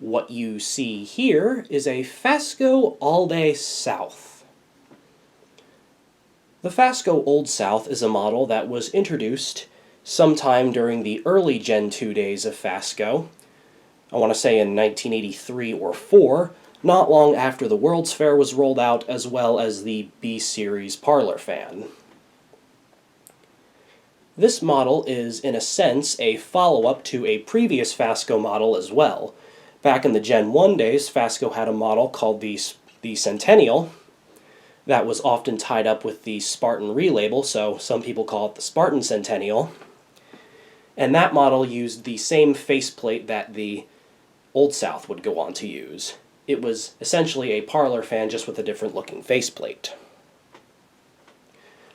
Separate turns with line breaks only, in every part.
What you see here is a Fasco Olde South. The Fasco Olde South is a model that was introduced sometime during the early Gen 2 days of Fasco. I want to say in 1983 or 4, not long after the World's Fair was rolled out, as well as the B-Series parlor fan. This model is, in a sense, a follow-up to a previous Fasco model as well. Back in the Gen 1 days, Fasco had a model called the Centennial that was often tied up with the Spartan relabel, so some people call it the Spartan Centennial. And that model used the same faceplate that the Olde South would go on to use. It was essentially a parlor fan just with a different looking faceplate.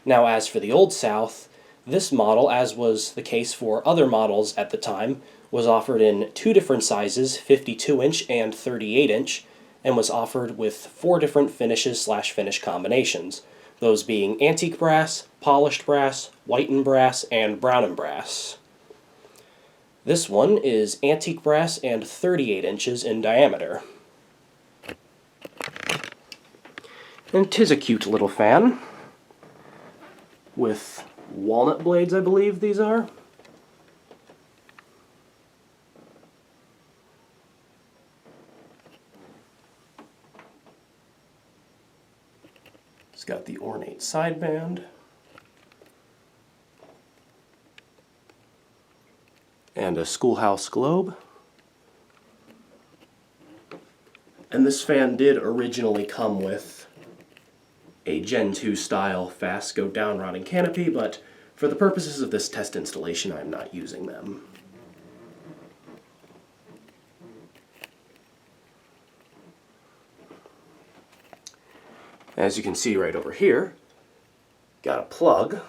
Now as for the Olde South, this model, as was the case for other models at the time, was offered in two different sizes, 52-inch and 38-inch, and was offered with 4 different finishes/finish combinations, those being antique brass, polished brass, whitened brass, and brown and brass. This one is antique brass and 38 inches in diameter. And 'tis a cute little fan, with walnut blades, I believe these are. It's got the ornate sideband. And a schoolhouse globe. And this fan did originally come with a Gen 2 style Fasco downrouting canopy, but for the purposes of this test installation, I'm not using them. As you can see right over here, got a plug,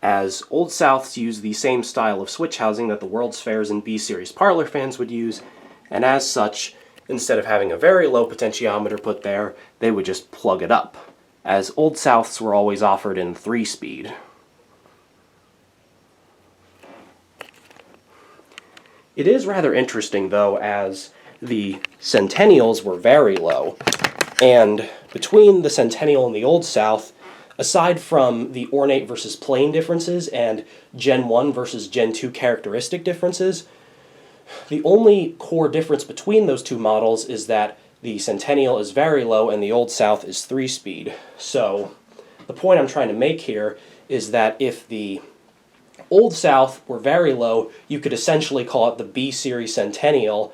as Olde Souths use the same style of switch housing that the World's Fairs and B-Series parlor fans would use, and as such, instead of having a very low potentiometer put there, they would just plug it up, as Olde Souths were always offered in 3-speed. It is rather interesting, though, as the Centennials were very low, and between the Centennial and the Olde South, aside from the ornate versus plain differences and Gen 1 versus Gen 2 characteristic differences, the only core difference between those two models is that the Centennial is very low and the Olde South is 3-speed. So the point I'm trying to make here is that if the Olde South were very low, you could essentially call it the B-Series Centennial,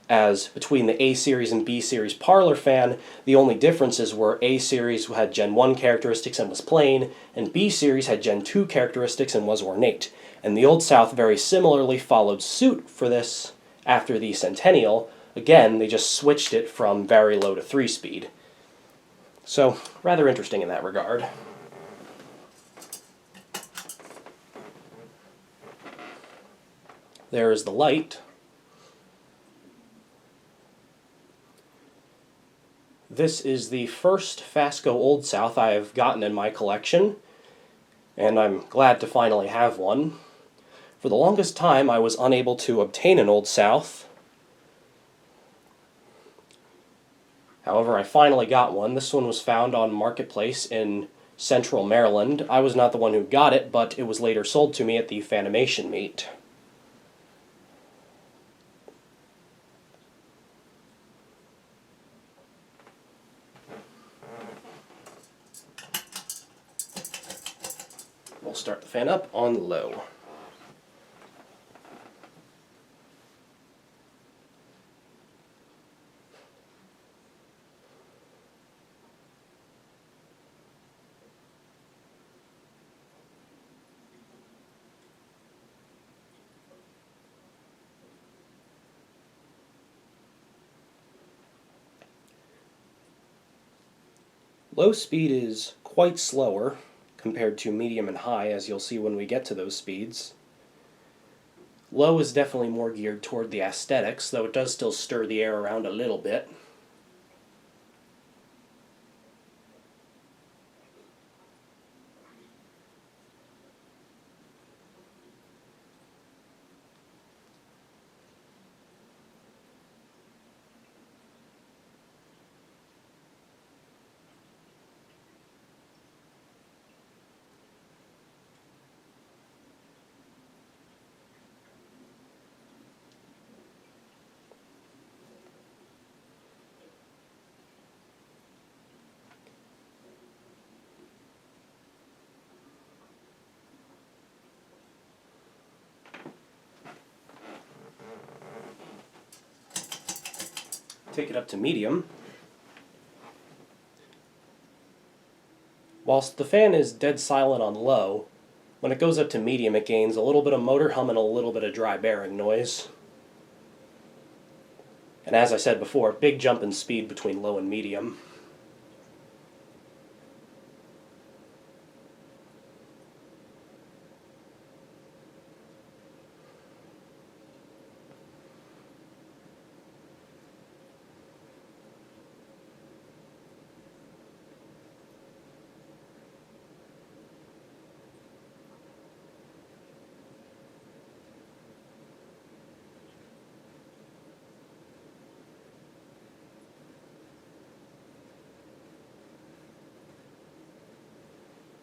as between the A-Series and B-Series parlor fan, the only differences were A-Series had Gen 1 characteristics and was plain, and B-Series had Gen 2 characteristics and was ornate. And the Olde South very similarly followed suit for this after the Centennial. Again, they just switched it from very low to 3-speed. So, rather interesting in that regard. There is the light. This is the first Fasco Olde South I have gotten in my collection, and I'm glad to finally have one. For the longest time, I was unable to obtain an Olde South. However, I finally got one. This one was found on Marketplace in Central Maryland. I was not the one who got it, but it was later sold to me at the Fanimation meet. We'll start the fan up on low. Low speed is quite slower compared to medium and high, as you'll see when we get to those speeds. Low is definitely more geared toward the aesthetics, though it does still stir the air around a little bit. take it up to medium. Whilst the fan is dead silent on low, when it goes up to medium it gains a little bit of motor hum and a little bit of dry bearing noise. And as I said before, big jump in speed between low and medium.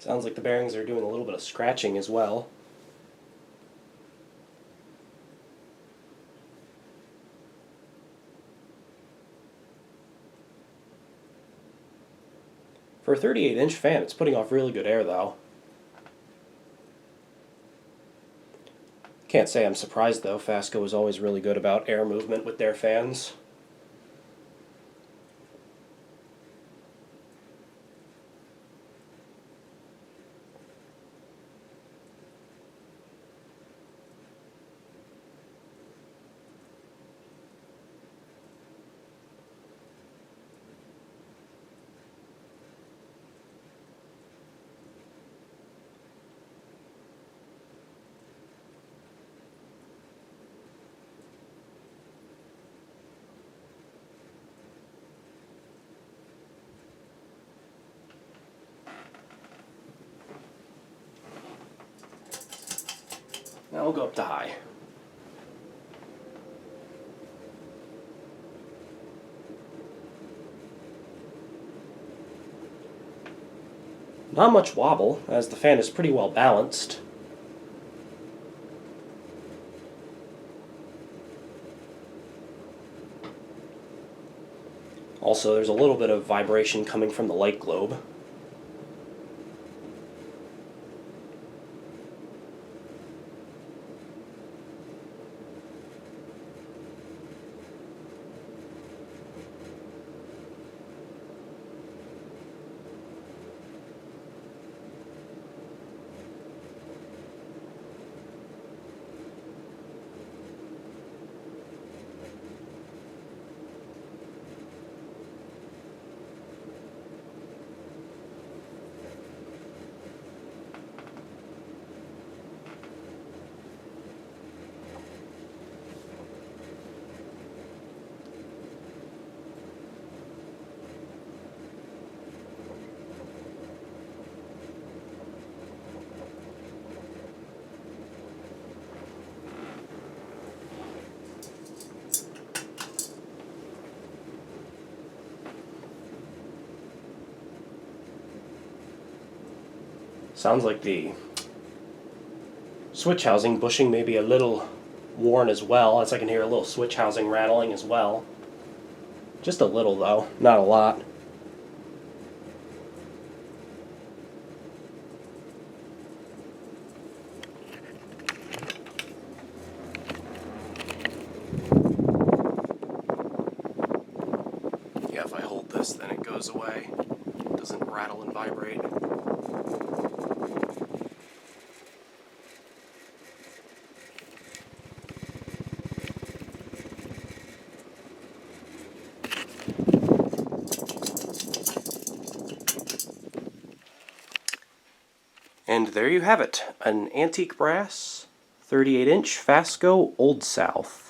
Sounds like the bearings are doing a little bit of scratching as well. For a 38-inch fan, it's putting off really good air though. Can't say I'm surprised though, Fasco is always really good about air movement with their fans. Now we'll go up to high. Not much wobble, as the fan is pretty well balanced. Also, there's a little bit of vibration coming from the light globe. Sounds like the switch housing bushing may be a little worn as well, as I can hear a little switch housing rattling as well. Just a little though, not a lot. Yeah, if I hold this then it goes away. It doesn't rattle and vibrate. And there you have it, an antique brass 38-inch Fasco Olde South.